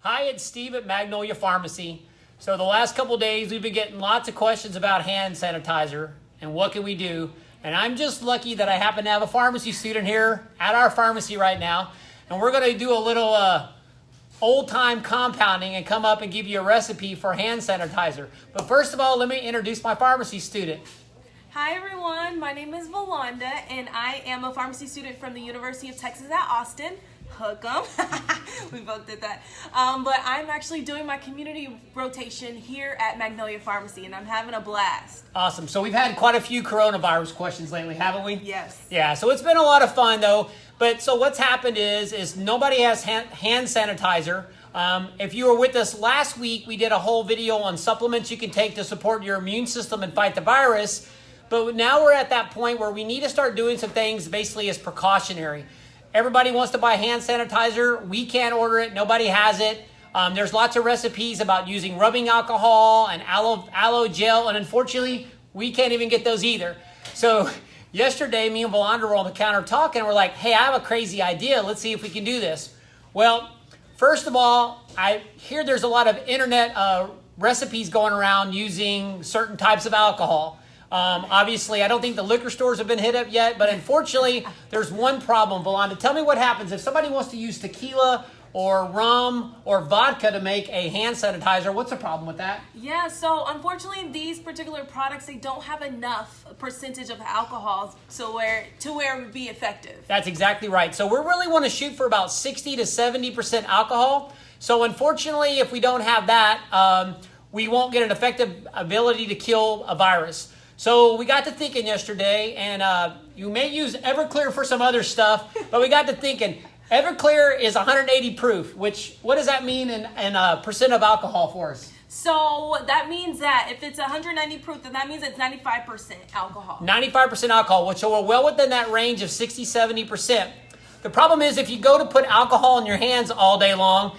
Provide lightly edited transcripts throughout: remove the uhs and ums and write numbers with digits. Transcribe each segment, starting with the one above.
Hi, it's Steve at Magnolia Pharmacy. So the last couple days, we've been getting lots of questions about hand sanitizer and what can we do. And I'm just lucky that I happen to have a pharmacy student here at our pharmacy right now. And we're going to do a little old-time compounding and come up and give you a recipe for hand sanitizer. But first of all, let me introduce my pharmacy student. Hi everyone, my name is Volanda and I am a pharmacy student from the University of Texas at Austin. Hook 'em. We both did that. But I'm actually doing my community rotation here at Magnolia Pharmacy and I'm having a blast. Awesome. So we've had quite a few coronavirus questions lately, haven't we? Yes. Yeah, so it's been a lot of fun though. But so what's happened is nobody has hand sanitizer. If you were with us last week, we did a whole video on supplements you can take to support your immune system and fight the virus. But now we're at that point where we need to start doing some things basically as precautionary. Everybody wants to buy hand sanitizer. We can't order it. Nobody has it. There's lots of recipes about using rubbing alcohol and aloe gel. And unfortunately, we can't even get those either. So yesterday, me and Volanda were on the counter talking. We're like, hey, I have a crazy idea. Let's see if we can do this. Well, first of all, I hear there's a lot of internet recipes going around using certain types of alcohol. Obviously, I don't think the liquor stores have been hit up yet, but unfortunately, there's one problem. Volanda, tell me what happens if somebody wants to use tequila or rum or vodka to make a hand sanitizer. What's the problem with that? Yeah, so unfortunately, these particular products, they don't have enough percentage of alcohol to where it would be effective. That's exactly right. So we really want to shoot for about 60 to 70% alcohol. So unfortunately, if we don't have that, we won't get an effective ability to kill a virus. So we got to thinking yesterday, and you may use Everclear for some other stuff, but we got to thinking, Everclear is 180 proof, which, what does that mean in percent of alcohol for us? So that means that if it's 190 proof, then that means it's 95% alcohol. 95% alcohol, which we're well within that range of 60, 70%. The problem is if you go to put alcohol in your hands all day long,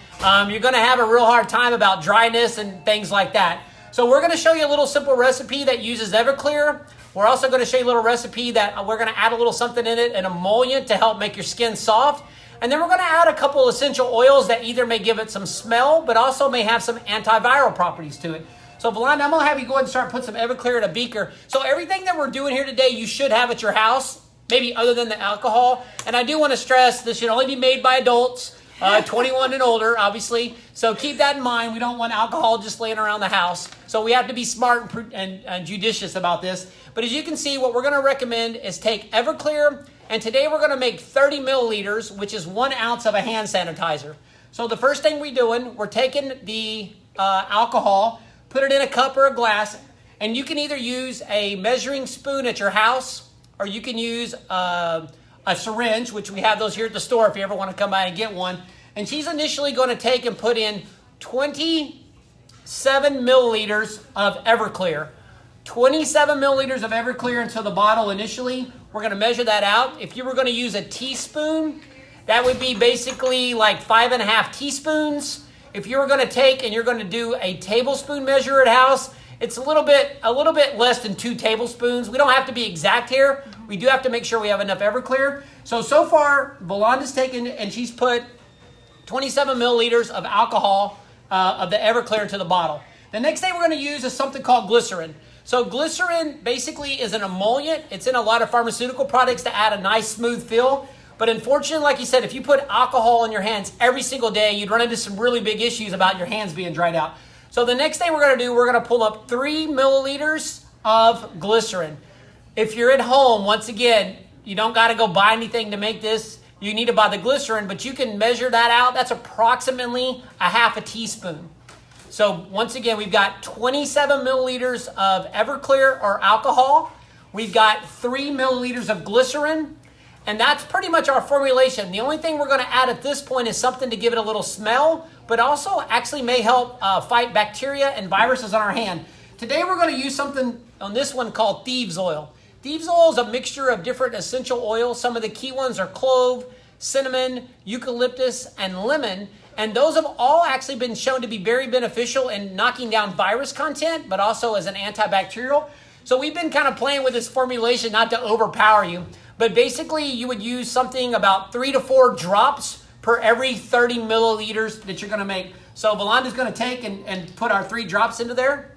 you're going to have a real hard time about dryness and things like that. So we're going to show you a little simple recipe that uses Everclear. We're also going to show you a little recipe that we're going to add a little something in it, an emollient to help make your skin soft. And then we're going to add a couple essential oils that either may give it some smell, but also may have some antiviral properties to it. So Volanda, I'm going to have you go ahead and start put some Everclear in a beaker. So everything that we're doing here today, you should have at your house, maybe other than the alcohol. And I do want to stress this should only be made by adults. 21 and older, obviously. So keep that in mind. We don't want alcohol just laying around the house. So we have to be smart and judicious about this. But as you can see, what we're going to recommend is take Everclear. And today we're going to make 30 milliliters, which is 1 ounce of a hand sanitizer. So the first thing we're doing, we're taking the alcohol, put it in a cup or a glass. And you can either use a measuring spoon at your house, or you can use a syringe, which we have those here at the store if you ever want to come by and get one. And she's initially going to take and put in 27 milliliters of Everclear. 27 milliliters of Everclear into the bottle initially. We're going to measure that out. If you were going to use a teaspoon, that would be basically like 5.5 teaspoons. If you were going to take and you're going to do a tablespoon measure at house, it's a little bit less than 2 tablespoons. We don't have to be exact here. We do have to make sure we have enough Everclear. So far, Volanda's taken and she's put 27 milliliters of alcohol of the Everclear into the bottle. The next thing we're going to use is something called glycerin. So glycerin basically is an emollient. It's in a lot of pharmaceutical products to add a nice smooth feel. But unfortunately, like you said, if you put alcohol in your hands every single day, you'd run into some really big issues about your hands being dried out. So the next thing we're going to do, we're going to pull up 3 milliliters of glycerin. If you're at home, once again, you don't got to go buy anything to make this. You need to buy the glycerin, but you can measure that out. That's approximately a half a teaspoon. So once again, we've got 27 milliliters of Everclear or alcohol. We've got 3 milliliters of glycerin, and that's pretty much our formulation. The only thing we're going to add at this point is something to give it a little smell, but also actually may help fight bacteria and viruses on our hand. Today we're going to use something on this one called thieves oil. Thieves oil is a mixture of different essential oils. Some of the key ones are clove, cinnamon, eucalyptus, and lemon. And those have all actually been shown to be very beneficial in knocking down virus content, but also as an antibacterial. So we've been kind of playing with this formulation not to overpower you. But basically, you would use something about 3 to 4 drops per every 30 milliliters that you're going to make. So Volanda's going to take and put our 3 drops into there.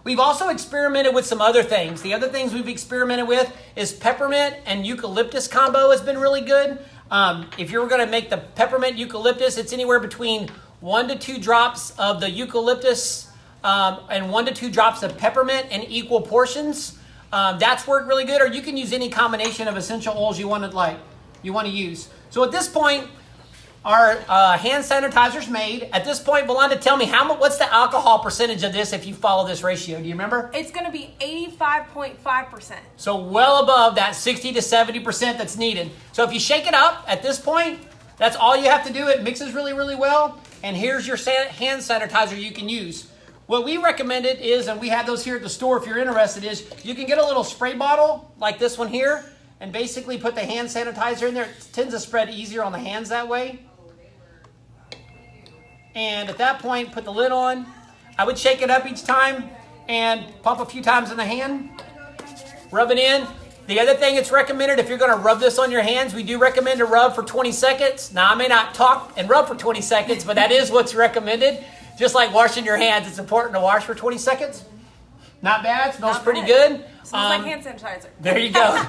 We've also experimented with some other things. The other things we've experimented with is peppermint and eucalyptus combo has been really good. If you're going to make the peppermint eucalyptus, it's anywhere between 1 to 2 drops of the eucalyptus and 1 to 2 drops of peppermint in equal portions. That's worked really good. Or you can use any combination of essential oils you want to use. So at this point, our hand sanitizer's made. At this point, Volanda, tell me what's the alcohol percentage of this if you follow this ratio? Do you remember? It's going to be 85.5%. So well above that 60 to 70% that's needed. So if you shake it up at this point, that's all you have to do. It mixes really, really well. And here's your hand sanitizer you can use. What we recommended is, and we have those here at the store if you're interested, is you can get a little spray bottle like this one here and basically put the hand sanitizer in there. It tends to spread easier on the hands that way. And at that point, put the lid on. I would shake it up each time and pump a few times in the hand. Rub it in. The other thing it's recommended, if you're going to rub this on your hands, we do recommend to rub for 20 seconds. Now, I may not talk and rub for 20 seconds, but that is what's recommended. Just like washing your hands, it's important to wash for 20 seconds. Not bad. Smells pretty good. Smells like hand sanitizer. There you go.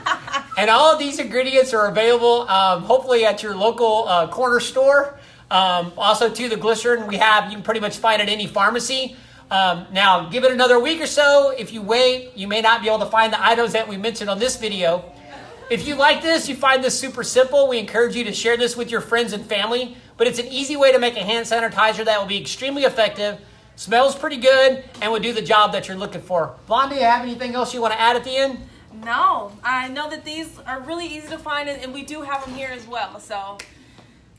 And all of these ingredients are available, hopefully at your local corner store. Also, too, the glycerin you can pretty much find at any pharmacy. Now, give it another week or so. If you wait, you may not be able to find the items that we mentioned on this video. If you like this, you find this super simple, we encourage you to share this with your friends and family. But it's an easy way to make a hand sanitizer that will be extremely effective, smells pretty good, and will do the job that you're looking for. Volanda, do you have anything else you want to add at the end? No, I know that these are really easy to find, and we do have them here as well. So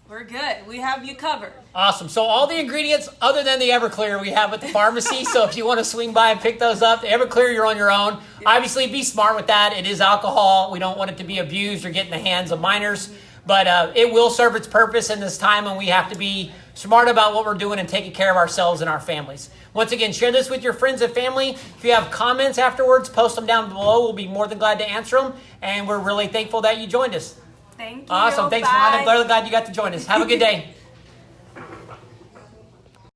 we're good. We have you covered. Awesome. So all the ingredients other than the Everclear we have at the pharmacy. So if you want to swing by and pick those up, the Everclear, you're on your own. Obviously, be smart with that. It is alcohol. We don't want it to be abused or get in the hands of minors. But it will serve its purpose in this time when we have to be smart about what we're doing and taking care of ourselves and our families. Once again, share this with your friends and family. If you have comments afterwards, post them down below. We'll be more than glad to answer them. And we're really thankful that you joined us. Thank you. Awesome. Thanks, Bye. Volanda. Glad you got to join us. Have a good day.